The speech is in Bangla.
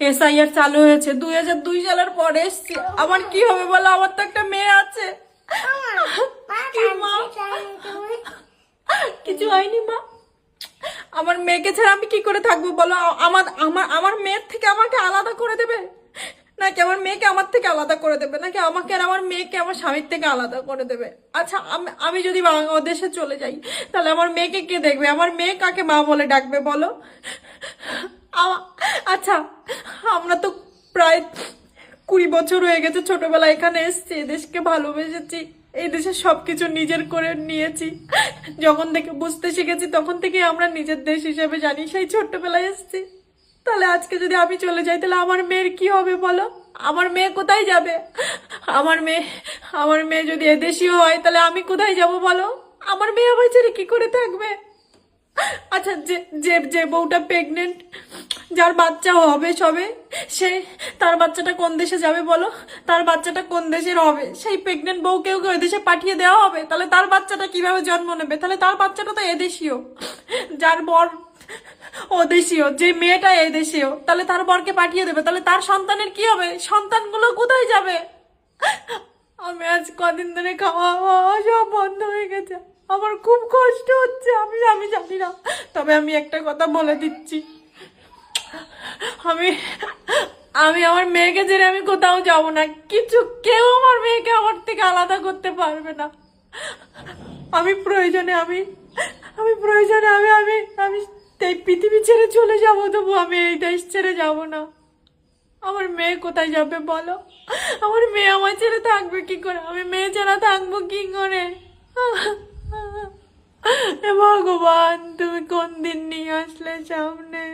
এসআইআর চালু হয়েছে 2002 সালের পরে এসছে। আমার কি হবে বলো? আমার তো একটা মেয়ে আছে। কি মা? কিছু হয়নি মা। আমার মেয়েকে ছাড়া আমি কি করে থাকবো বলো? আমার আমার আমার মেয়ের থেকে আমাকে আলাদা করে দেবে, নাকি আমার মেয়েকে আমার থেকে আলাদা করে দেবে, নাকি আমাকে আর আমার মেয়েকে আমার স্বামীর থেকে আলাদা করে দেবে? আচ্ছা, আমি যদি বাংলাদেশে চলে যাই, তাহলে আমার মেয়েকে কে দেখবে? আমার মেয়ে কাকে মা বলে ডাকবে বলো? আচ্ছা, আমরা তো প্রায় 20 বছর হয়ে গেছে ছোটবেলায় এখানে এসেছি, দেশকে ভালোবেসেছি, এই দেশে সবকিছু নিজের করে নিয়েছি। যখন থেকে বুঝতে শিখেছি তখন থেকে আমরা নিজের দেশ হিসেবে জানি, সেই ছোট্টবেলায় এসেছি। তাহলে আজকে যদি আমি চলে যাই, তাহলে আমার মেয়ের কি হবে বলো? আমার মেয়ে কোথায় যাবে? আমার মেয়ে যদি এদেশীয় হয়, তাহলে আমি কোথায় যাব বলো? আমার মেয়ে আমার ছেড়ে কি করে থাকবে? আচ্ছা, যে যে যে বউটা প্রেগনেন্ট, যার বাচ্চা হবে সবে, সে তার বাচ্চাটা কোন দেশে যাবে বলো? তার বাচ্চাটা কোন দেশের হবে? সেই প্রেগনেন্ট বউকেও ওই দেশে পাঠিয়ে দেওয়া হবে? তাহলে তার বাচ্চাটা কিভাবে জন্ম নেবে? তাহলে তার বাচ্চাটা তো এদেশীয়, যার বর ওদেশীয়, যে মেয়েটা এদেশীয়, তাহলে তার বরকে পাঠিয়ে দেবে, তাহলে তার সন্তানের কি হবে? সন্তানগুলো কোথায় যাবে? আমি আজ কদিন ধরে খাওয়া দাওয়া সব বন্ধ হয়ে গেছে, আমার খুব কষ্ট হচ্ছে। আমি জানি না, তবে আমি একটা কথা বলে দিচ্ছি, আমি আমি আমার মেয়েকে ছেড়ে আমি কোথাও যাব না। কেউ আমার মেয়েকে আমার থেকে আলাদা করতে পারবে না। আমি প্রয়োজনে আমি আমি প্রয়োজনে আমি আমি আমি এই পৃথিবী ছেড়ে চলে যাবো, তবু আমি এই দেশ ছেড়ে যাব না। আমার মেয়ে কোথায় যাবে বলো? আমার মেয়ে আমার ছেড়ে থাকবে কি করে? আমি মেয়ে ছাড়া থাকবো কি করে? হে ভগবান, তুমি কোন দিন নিয়ে আসলে সামনে?